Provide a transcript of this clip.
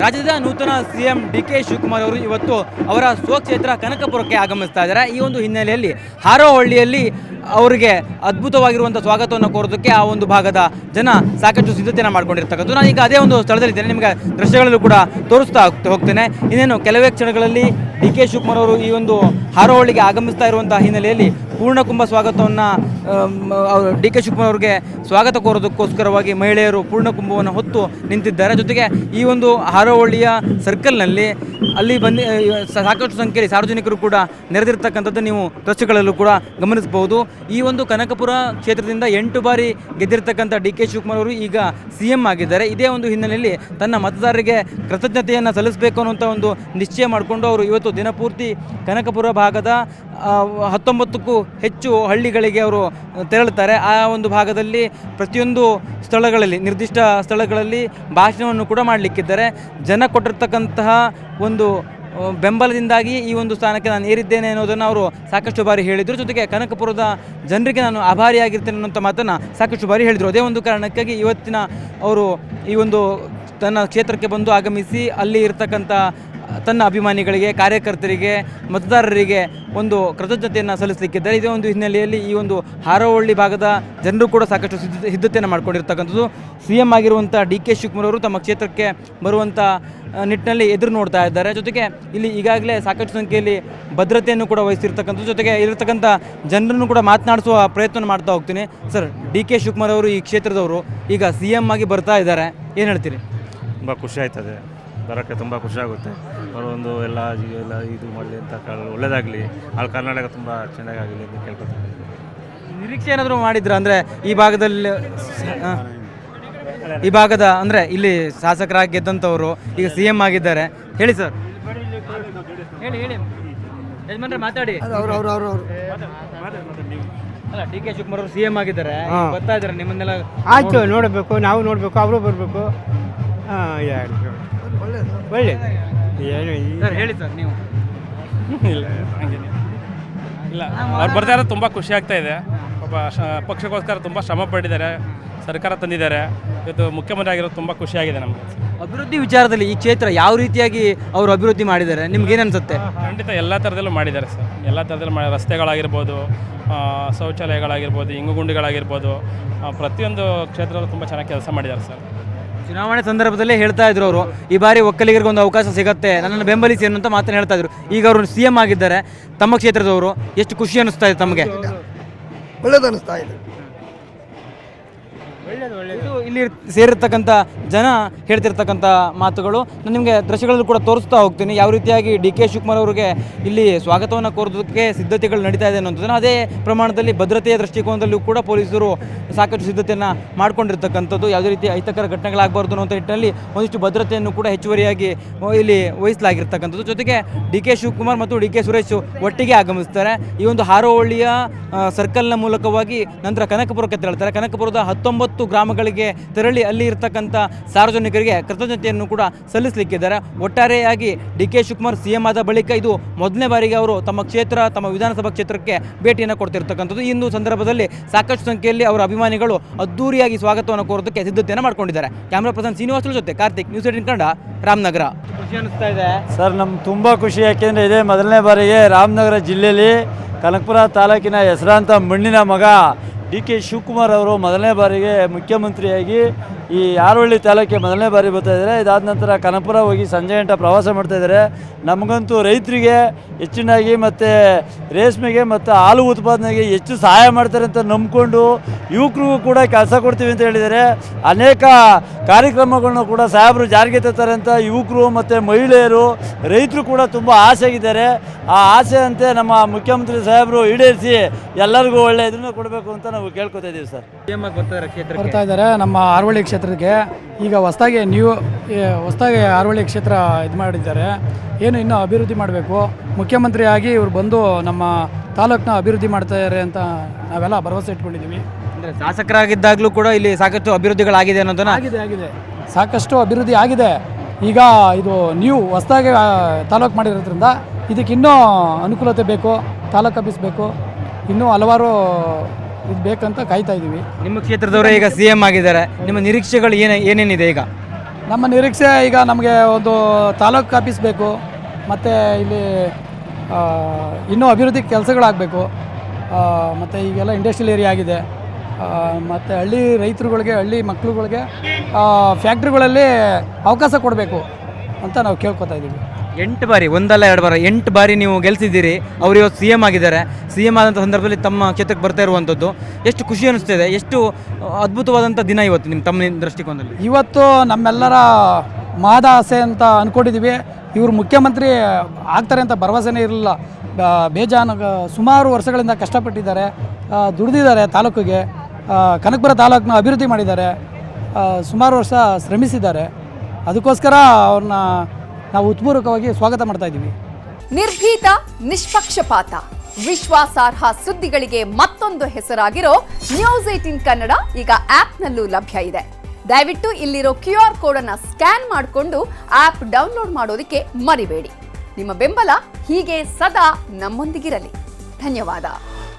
ರಾಜ್ಯದ ನೂತನ ಸಿಎಂ ಡಿ.ಕೆ. ಶಿವಕುಮಾರ್ ಅವರು ಇವತ್ತು ಅವರ ಸ್ವಕ್ಷೇತ್ರ ಕನಕಪುರಕ್ಕೆ ಆಗಮಿಸ್ತಾ ಇದ್ದಾರೆ. ಈ ಒಂದು ಹಿನ್ನೆಲೆಯಲ್ಲಿ ಹಾರೋಹಳ್ಳಿಯಲ್ಲಿ ಅವರಿಗೆ ಅದ್ಭುತವಾಗಿರುವಂಥ ಸ್ವಾಗತವನ್ನು ಕೋರೋದಕ್ಕೆ ಆ ಒಂದು ಭಾಗದ ಜನ ಸಾಕಷ್ಟು ಸಿದ್ಧತೆಯನ್ನು ಮಾಡ್ಕೊಂಡಿರ್ತಕ್ಕಂಥ. ನಾನು ಈಗ ಅದೇ ಒಂದು ಸ್ಥಳದಲ್ಲಿದ್ದೇನೆ, ನಿಮಗೆ ದೃಶ್ಯಗಳಲ್ಲೂ ಕೂಡ ತೋರಿಸ್ತಾ ಹೋಗ್ತೇನೆ. ಇನ್ನೇನು ಕೆಲವೇ ಕ್ಷಣಗಳಲ್ಲಿ ಡಿ.ಕೆ. ಶಿವಕುಮಾರ್ ಅವರು ಈ ಒಂದು ಹಾರೋಹಳ್ಳಿಗೆ ಆಗಮಿಸ್ತಾ ಇರುವಂಥ ಹಿನ್ನೆಲೆಯಲ್ಲಿ ಪೂರ್ಣಕುಂಭ ಸ್ವಾಗತವನ್ನು ಡಿ.ಕೆ. ಶಿವಕುಮಾರ್ ಅವರಿಗೆ ಸ್ವಾಗತ ಕೋರೋದಕ್ಕೋಸ್ಕರವಾಗಿ ಮಹಿಳೆಯರು ಪೂರ್ಣಕುಂಭವನ್ನು ಹೊತ್ತು ನಿಂತಿದ್ದಾರೆ. ಜೊತೆಗೆ ಈ ಒಂದು ಹಾರೋಹಳ್ಳಿಯ ಸರ್ಕಲ್ನಲ್ಲಿ ಅಲ್ಲಿ ಸಾಕಷ್ಟು ಸಂಖ್ಯೆಯಲ್ಲಿ ಸಾರ್ವಜನಿಕರು ಕೂಡ ನೆರೆದಿರ್ತಕ್ಕಂಥದ್ದು ನೀವು ದೃಶ್ಯಗಳಲ್ಲೂ ಕೂಡ ಗಮನಿಸಬಹುದು. ಈ ಒಂದು ಕನಕಪುರ ಕ್ಷೇತ್ರದಿಂದ 8 ಬಾರಿ ಗೆದ್ದಿರ್ತಕ್ಕಂಥ ಡಿ.ಕೆ. ಶಿವಕುಮಾರ್ ಅವರು ಈಗ CM ಆಗಿದ್ದಾರೆ. ಇದೇ ಒಂದು ಹಿನ್ನೆಲೆಯಲ್ಲಿ ತನ್ನ ಮತದಾರರಿಗೆ ಕೃತಜ್ಞತೆಯನ್ನು ಸಲ್ಲಿಸಬೇಕು ಅನ್ನುವಂಥ ಒಂದು ನಿಶ್ಚಯ ಮಾಡಿಕೊಂಡು ಅವರು ಇವತ್ತು ದಿನಪೂರ್ತಿ ಕನಕಪುರ ಭಾಗದ 19ಕ್ಕೂ ಹೆಚ್ಚು ಹಳ್ಳಿಗಳಿಗೆ ಅವರು ತೆರಳುತ್ತಾರೆ. ಆ ಒಂದು ಭಾಗದಲ್ಲಿ ಪ್ರತಿಯೊಂದು ಸ್ಥಳಗಳಲ್ಲಿ ನಿರ್ದಿಷ್ಟ ಸ್ಥಳಗಳಲ್ಲಿ ಭಾಷಣವನ್ನು ಕೂಡ ಮಾಡಲಿಕ್ಕಿದ್ದಾರೆ. ಜನ ಕೊಟ್ಟಿರ್ತಕ್ಕಂತಹ ಒಂದು ಬೆಂಬಲದಿಂದಾಗಿ ಈ ಒಂದು ಸ್ಥಾನಕ್ಕೆ ನಾನು ಏರಿದ್ದೇನೆ ಅನ್ನೋದನ್ನು ಅವರು ಸಾಕಷ್ಟು ಬಾರಿ ಹೇಳಿದರು. ಜೊತೆಗೆ ಕನಕಪುರದ ಜನರಿಗೆ ನಾನು ಆಭಾರಿಯಾಗಿರ್ತೇನೆ ಅನ್ನೋಂಥ ಮಾತನ್ನು ಸಾಕಷ್ಟು ಬಾರಿ ಹೇಳಿದರು. ಅದೇ ಒಂದು ಕಾರಣಕ್ಕಾಗಿ ಇವತ್ತಿನ ಅವರು ಈ ಒಂದು ತನ್ನ ಕ್ಷೇತ್ರಕ್ಕೆ ಬಂದು ಆಗಮಿಸಿ ಅಲ್ಲಿ ಇರ್ತಕ್ಕಂಥ ತನ್ನ ಅಭಿಮಾನಿಗಳಿಗೆ, ಕಾರ್ಯಕರ್ತರಿಗೆ, ಮತದಾರರಿಗೆ ಒಂದು ಕೃತಜ್ಞತೆಯನ್ನು ಸಲ್ಲಿಸಲಿಕ್ಕಿದ್ದಾರೆ. ಇದೇ ಒಂದು ಹಿನ್ನೆಲೆಯಲ್ಲಿ ಈ ಒಂದು ಹಾರೋಹಳ್ಳಿ ಭಾಗದ ಜನರು ಕೂಡ ಸಾಕಷ್ಟು ಸಿದ್ಧತೆಯನ್ನು ಮಾಡ್ಕೊಂಡಿರ್ತಕ್ಕಂಥದ್ದು. CM ಆಗಿರುವಂಥ ಡಿ.ಕೆ. ಶಿವಕುಮಾರ್ ಅವರು ತಮ್ಮ ಕ್ಷೇತ್ರಕ್ಕೆ ಬರುವಂಥ ನಿಟ್ಟಿನಲ್ಲಿ ಎದುರು ನೋಡ್ತಾ ಇದ್ದಾರೆ. ಜೊತೆಗೆ ಇಲ್ಲಿ ಈಗಾಗಲೇ ಸಾಕಷ್ಟು ಸಂಖ್ಯೆಯಲ್ಲಿ ಭದ್ರತೆಯನ್ನು ಕೂಡ ವಹಿಸಿರ್ತಕ್ಕಂಥದ್ದು. ಜೊತೆಗೆ ಇರತಕ್ಕಂಥ ಜನರನ್ನು ಕೂಡ ಮಾತನಾಡಿಸುವ ಪ್ರಯತ್ನ ಮಾಡ್ತಾ ಹೋಗ್ತೀನಿ. ಸರ್, ಡಿ.ಕೆ. ಶಿವಕುಮಾರ್ ಅವರು ಈ ಕ್ಷೇತ್ರದವರು ಈಗ CM ಆಗಿ ಬರ್ತಾ ಇದ್ದಾರೆ, ಏನು ಹೇಳ್ತೀರಿ? ತುಂಬ ಖುಷಿ ಆಯ್ತದೆ, ಬರೋಕ್ಕೆ ತುಂಬ ಖುಷಿಯಾಗುತ್ತೆ. ಅವರು ಒಂದು ಎಲ್ಲ ಇದು ಮಾಡಲಿ ಅಂತ ಒಳ್ಳೆಯದಾಗಲಿ, ಅಲ್ಲಿ ಕರ್ನಾಟಕ ತುಂಬ ಚೆನ್ನಾಗಾಗಲಿ ಅಂತ ಕೇಳ್ಕೊತೀನಿ. ನಿರೀಕ್ಷೆ ಏನಾದರೂ ಮಾಡಿದ್ರ ಅಂದರೆ ಈ ಭಾಗದ ಅಂದರೆ ಇಲ್ಲಿ ಶಾಸಕರಾಗಿ ಗೆದ್ದಂಥವರು ಈಗ CM ಆಗಿದ್ದಾರೆ, ಹೇಳಿ ಸರ್, ಹೇಳಿ ಯಜಮಾನ್ರೆ ಮಾತಾಡಿ. ಅಲ್ಲ, ಡಿ.ಕೆ. ಶಿವಕುಮಾರ್ ಅವರು CM ಆಗಿದ್ದಾರೆ, ಬರ್ತಾ ಇದ್ದಾರೆ, ನಿಮ್ಮನ್ನೆಲ್ಲ ಆಯ್ತು ನೋಡಬೇಕು, ನಾವು ನೋಡಬೇಕು, ಅವರು ಬರಬೇಕು. ಒಳ್ಳೆ ಏನು ಹೇಳಿ ಸರ್ ನೀವು. ಇಲ್ಲ ಅವ್ರು ಬರ್ತಾ ಇರೋದು ತುಂಬ ಖುಷಿ ಆಗ್ತಾ ಇದೆ. ಒಬ್ಬ ಪಕ್ಷಕ್ಕೋಸ್ಕರ ತುಂಬ ಶ್ರಮ ಪಟ್ಟಿದ್ದಾರೆ, ಸರ್ಕಾರ ತಂದಿದ್ದಾರೆ. ಇವತ್ತು ಮುಖ್ಯಮಂತ್ರಿ ಆಗಿರೋದು ತುಂಬ ಖುಷಿಯಾಗಿದೆ ನಮಗೆ. ಅಭಿವೃದ್ಧಿ ವಿಚಾರದಲ್ಲಿ ಈ ಕ್ಷೇತ್ರ ಯಾವ ರೀತಿಯಾಗಿ ಅವರು ಅಭಿವೃದ್ಧಿ ಮಾಡಿದ್ದಾರೆ ನಿಮ್ಗೇನು ಅನ್ಸುತ್ತೆ? ಖಂಡಿತ ಎಲ್ಲ ಥರದಲ್ಲೂ ಮಾಡಿದ್ದಾರೆ ಸರ್, ಎಲ್ಲ ಥರದಲ್ಲೂ ರಸ್ತೆಗಳಾಗಿರ್ಬೋದು, ಶೌಚಾಲಯಗಳಾಗಿರ್ಬೋದು, ಇಂಗುಗುಂಡಿಗಳಾಗಿರ್ಬೋದು, ಪ್ರತಿಯೊಂದು ಕ್ಷೇತ್ರದಲ್ಲೂ ತುಂಬ ಚೆನ್ನಾಗಿ ಕೆಲಸ ಮಾಡಿದ್ದಾರೆ ಸರ್. ಚುನಾವಣೆ ಸಂದರ್ಭದಲ್ಲೇ ಹೇಳ್ತಾ ಇದ್ರು ಅವರು, ಈ ಬಾರಿ ಒಕ್ಕಲಿಗರಿಗೆ ಒಂದು ಅವಕಾಶ ಸಿಗುತ್ತೆ, ನನ್ನನ್ನು ಬೆಂಬಲಿಸಿ ಅನ್ನುವಂಥ ಮಾತನ್ನು ಹೇಳ್ತಾ ಇದ್ರು. ಈಗ ಅವರು CM ಆಗಿದ್ದಾರೆ, ತಮ್ಮ ಕ್ಷೇತ್ರದವರು, ಎಷ್ಟು ಖುಷಿ ಅನ್ನಿಸ್ತಾ ಇದೆ ತಮಗೆ? ಒಳ್ಳೇದನ್ನಿಸ್ತಾ ಇದೆ. ಇಲ್ಲಿ ಸೇರಿರ್ತಕ್ಕಂಥ ಜನ ಹೇಳ್ತಿರ್ತಕ್ಕಂಥ ಮಾತುಗಳು ನಾನು ನಿಮಗೆ ದೃಶ್ಯಗಳಲ್ಲೂ ಕೂಡ ತೋರಿಸ್ತಾ ಹೋಗ್ತೀನಿ. ಯಾವ ರೀತಿಯಾಗಿ ಡಿ.ಕೆ. ಶಿವಕುಮಾರ್ ಅವರಿಗೆ ಇಲ್ಲಿ ಸ್ವಾಗತವನ್ನು ಕೋರೋದಕ್ಕೆ ಸಿದ್ಧತೆಗಳು ನಡೀತಾ ಇದೆ ಅನ್ನೋಂಥದ್ದನ್ನು, ಅದೇ ಪ್ರಮಾಣದಲ್ಲಿ ಭದ್ರತೆಯ ದೃಷ್ಟಿಕೋನದಲ್ಲೂ ಕೂಡ ಪೊಲೀಸರು ಸಾಕಷ್ಟು ಸಿದ್ಧತೆಯನ್ನು ಮಾಡ್ಕೊಂಡಿರ್ತಕ್ಕಂಥದ್ದು. ಯಾವುದೇ ರೀತಿ ಅಹಿತಕರ ಘಟನೆಗಳಾಗಬಾರ್ದು ಅನ್ನೋಂಥ ನಿಟ್ಟಿನಲ್ಲಿ ಒಂದಿಷ್ಟು ಭದ್ರತೆಯನ್ನು ಕೂಡ ಹೆಚ್ಚುವರಿಯಾಗಿ ಇಲ್ಲಿ ವಹಿಸಲಾಗಿರ್ತಕ್ಕಂಥದ್ದು. ಜೊತೆಗೆ ಡಿ.ಕೆ. ಶಿವಕುಮಾರ್ ಮತ್ತು ಡಿ.ಕೆ. ಸುರೇಶ್ ಒಟ್ಟಿಗೆ ಆಗಮಿಸ್ತಾರೆ. ಈ ಒಂದು ಹಾರೋಹಳ್ಳಿಯ ಸರ್ಕಲ್ನ ಮೂಲಕವಾಗಿ ನಂತರ ಕನಕಪುರಕ್ಕೆ ತೆರಳ್ತಾರೆ. ಕನಕಪುರದ 19 ಗ್ರಾಮಗಳಿಗೆ ತೆರಳಿ ಅಲ್ಲಿ ಇರ್ತಕ್ಕಂಥ ಸಾರ್ವಜನಿಕರಿಗೆ ಕೃತಜ್ಞತೆಯನ್ನು ಕೂಡ ಸಲ್ಲಿಸಲಿಕ್ಕಿದ್ದಾರೆ. ಒಟ್ಟಾರೆಯಾಗಿ ಡಿ.ಕೆ. ಶಿವಕುಮಾರ್ CM ಆದ ಬಳಿಕ ಇದು ಮೊದಲನೇ ಬಾರಿಗೆ ಅವರು ತಮ್ಮ ಕ್ಷೇತ್ರ, ತಮ್ಮ ವಿಧಾನಸಭಾ ಕ್ಷೇತ್ರಕ್ಕೆ ಭೇಟಿಯನ್ನು ಕೊಡ್ತಿರ್ತಕ್ಕಂಥದ್ದು. ಈ ಒಂದು ಸಂದರ್ಭದಲ್ಲಿ ಸಾಕಷ್ಟು ಸಂಖ್ಯೆಯಲ್ಲಿ ಅವರ ಅಭಿಮಾನಿಗಳು ಅದ್ದೂರಿಯಾಗಿ ಸ್ವಾಗತವನ್ನು ಕೋರೋದಕ್ಕೆ ಸಿದ್ಧತೆಯನ್ನು ಮಾಡ್ಕೊಂಡಿದ್ದಾರೆ. ಕ್ಯಾಮ್ರಾ ಪರ್ಸನ್ ಶ್ರೀನಿವಾಸರ ಜೊತೆ ಕಾರ್ತಿಕ್, ನ್ಯೂಸ್ 18 ಕನ್ನಡ, ರಾಮನಗರ. ಖುಷಿ ಅನಿಸ್ತಾ ಇದೆ ಸರ್, ನಮ್ಗೆ ತುಂಬ ಖುಷಿ. ಯಾಕೆಂದರೆ ಇದೇ ಮೊದಲನೇ ಬಾರಿಗೆ ರಾಮನಗರ ಜಿಲ್ಲೆಯಲ್ಲಿ ಕನಕಪುರ ತಾಲೂಕಿನ ಹೆಸರಾಂತ ಮಣ್ಣಿನ ಮಗ ಡಿ.ಕೆ. ಶಿವಕುಮಾರ್ ಅವರು ಮೊದಲನೇ ಬಾರಿಗೆ ಮುಖ್ಯಮಂತ್ರಿಯಾಗಿ ಈ ಹಾರೋಹಳ್ಳಿ ತಾಲೂಕಿಗೆ ಮೊದಲನೇ ಬಾರಿ ಬರ್ತಾ ಇದ್ದಾರೆ. ಇದಾದ ನಂತರ ಕನಕಪುರ ಹೋಗಿ ಸಂಜೆ ಗಂಟೆ ಪ್ರವಾಸ ಮಾಡ್ತಾಯಿದ್ದಾರೆ. ನಮಗಂತೂ ರೈತರಿಗೆ ಹೆಚ್ಚಿನಾಗಿ ಮತ್ತು ರೇಷ್ಮೆಗೆ ಮತ್ತು ಹಾಲು ಉತ್ಪಾದನೆಗೆ ಹೆಚ್ಚು ಸಹಾಯ ಮಾಡ್ತಾರೆ ಅಂತ ನಂಬಿಕೊಂಡು ಯುವಕರಿಗೂ ಕೂಡ ಕೆಲಸ ಕೊಡ್ತೀವಿ ಅಂತ ಹೇಳಿದ್ದಾರೆ. ಅನೇಕ ಕಾರ್ಯಕ್ರಮಗಳನ್ನು ಕೂಡ ಸಾಹೇಬರು ಜಾರಿಗೆ ತರ್ತಾರೆ ಅಂತ ಯುವಕರು ಮತ್ತು ಮಹಿಳೆಯರು, ರೈತರು ಕೂಡ ತುಂಬ ಆಸೆಯಾಗಿದ್ದಾರೆ. ಆ ಆಸೆಯಂತೆ ನಮ್ಮ ಮುಖ್ಯಮಂತ್ರಿ ಸಾಹೇಬರು ಈಡೇರಿಸಿ ಎಲ್ಲರಿಗೂ ಒಳ್ಳೆ ಇದನ್ನು ಕೊಡಬೇಕು ಅಂತ ನಾವು ಕೇಳ್ಕೊತಾ ಇದ್ದೀವಿ ಸರ್. ಬರ್ತಾ ಇದ್ದಾರೆ ನಮ್ಮ ಹಾರೋಹಳ್ಳಿ ಕ್ಷೇತ್ರಕ್ಕೆ. ಈಗ ಹೊಸದಾಗಿ ಹಾರೋಹಳ್ಳಿ ಕ್ಷೇತ್ರ ಇದು ಮಾಡಿದ್ದಾರೆ. ಏನು ಇನ್ನೂ ಅಭಿವೃದ್ಧಿ ಮಾಡಬೇಕು, ಮುಖ್ಯಮಂತ್ರಿಯಾಗಿ ಇವರು ಬಂದು ನಮ್ಮ ತಾಲೂಕನ್ನ ಅಭಿವೃದ್ಧಿ ಮಾಡ್ತಾರೆ ಅಂತ ನಾವೆಲ್ಲ ಭರವಸೆ ಇಟ್ಕೊಂಡಿದ್ದೀವಿ. ಅಂದರೆ ಶಾಸಕರಾಗಿದ್ದಾಗಲೂ ಕೂಡ ಇಲ್ಲಿ ಸಾಕಷ್ಟು ಅಭಿವೃದ್ಧಿಗಳಾಗಿದೆ ಅನ್ನೋದನ್ನು ಆಗಿದೆ ಸಾಕಷ್ಟು ಅಭಿವೃದ್ಧಿ ಆಗಿದೆ. ಈಗ ಇದು ಹೊಸದಾಗಿ ತಾಲೂಕು ಮಾಡಿರೋದ್ರಿಂದ ಇದಕ್ಕೆ ಇನ್ನೂ ಅನುಕೂಲತೆ ಬೇಕು, ತಾಲೂಕು ಆಫೀಸ್ ಬೇಕು, ಇನ್ನೂ ಹಲವಾರು ಇದು ಬೇಕಂತ ಕಾಯ್ತಾ ಇದ್ದೀವಿ. ನಿಮ್ಮ ಕ್ಷೇತ್ರದವರೇ ಈಗ CM ಆಗಿದ್ದಾರೆ, ನಿಮ್ಮ ನಿರೀಕ್ಷೆಗಳು ಏನೇನಿದೆ ಈಗ? ನಮ್ಮ ನಿರೀಕ್ಷೆ ಈಗ ನಮಗೆ ಒಂದು ತಾಲೂಕು ಆಫೀಸ್ ಬೇಕು, ಮತ್ತು ಇಲ್ಲಿ ಇನ್ನೂ ಅಭಿವೃದ್ಧಿ ಕೆಲಸಗಳಾಗಬೇಕು, ಮತ್ತು ಈಗೆಲ್ಲ ಇಂಡಸ್ಟ್ರಿಯಲ್ ಏರಿಯಾ ಆಗಿದೆ, ಮತ್ತು ಹಳ್ಳಿ ರೈತರುಗಳಿಗೆ, ಹಳ್ಳಿ ಮಕ್ಕಳುಗಳಿಗೆ ಫ್ಯಾಕ್ಟ್ರಿಗಳಲ್ಲಿ ಅವಕಾಶ ಕೊಡಬೇಕು ಅಂತ ನಾವು ಕೇಳ್ಕೊತಾ ಇದ್ದೀವಿ. 8 ಬಾರಿ, ಒಂದಲ್ಲ 2 ಬಾರಿ, 8 ಬಾರಿ ನೀವು ಗೆಲ್ಸಿದ್ದೀರಿ. ಅವರು ಇವತ್ತು CM ಆಗಿದ್ದಾರೆ. CM ಆದಂಥ ಸಂದರ್ಭದಲ್ಲಿ ತಮ್ಮ ಕ್ಷೇತ್ರಕ್ಕೆ ಬರ್ತಾ ಇರುವಂಥದ್ದು ಎಷ್ಟು ಖುಷಿ ಅನಿಸ್ತಿದೆ, ಎಷ್ಟು ಅದ್ಭುತವಾದಂಥ ದಿನ ಇವತ್ತು ತಮ್ಮ ದೃಷ್ಟಿಕೋನದಲ್ಲಿ? ಇವತ್ತು ನಮ್ಮೆಲ್ಲರ ಮಾದ ಆಸೆ ಅಂತ ಅಂದ್ಕೊಂಡಿದ್ದೀವಿ. ಇವರು ಮುಖ್ಯಮಂತ್ರಿ ಆಗ್ತಾರೆ ಅಂತ ಭರವಸೆನೇ ಇರಲಿಲ್ಲ. ಬೇಜಾನು ಸುಮಾರು ವರ್ಷಗಳಿಂದ ಕಷ್ಟಪಟ್ಟಿದ್ದಾರೆ, ದುಡಿದಿದ್ದಾರೆ, ತಾಲೂಕಿಗೆ ಕನಕಪುರ ತಾಲೂಕನ್ನ ಅಭಿವೃದ್ಧಿ ಮಾಡಿದ್ದಾರೆ, ಸುಮಾರು ವರ್ಷ ಶ್ರಮಿಸಿದ್ದಾರೆ. ಅದಕ್ಕೋಸ್ಕರ ಅವ್ರನ್ನ ನಾವು ಉತ್ಪೂರ್ವಕವಾಗಿ ಸ್ವಾಗತ ಮಾಡ್ತಾ ಇದ್ದೀವಿ. ನಿರ್ಭೀತ, ನಿಷ್ಪಕ್ಷಪಾತ, ವಿಶ್ವಾಸಾರ್ಹ ಸುದ್ದಿಗಳಿಗೆ ಮತ್ತೊಂದು ಹೆಸರಾಗಿರೋ News18 ಕನ್ನಡ ಈಗ ಆಪ್ನಲ್ಲೂ ಲಭ್ಯ ಇದೆ. ದಯವಿಟ್ಟು ಇಲ್ಲಿರೋ QR ಕೋಡ್ ಅನ್ನು ಸ್ಕ್ಯಾನ್ ಮಾಡಿಕೊಂಡು ಆಪ್ ಡೌನ್ಲೋಡ್ ಮಾಡೋದಕ್ಕೆ ಮರಿಬೇಡಿ. ನಿಮ್ಮ ಬೆಂಬಲ ಹೀಗೆ ಸದಾ ನಮ್ಮೊಂದಿಗಿರಲಿ. ಧನ್ಯವಾದ.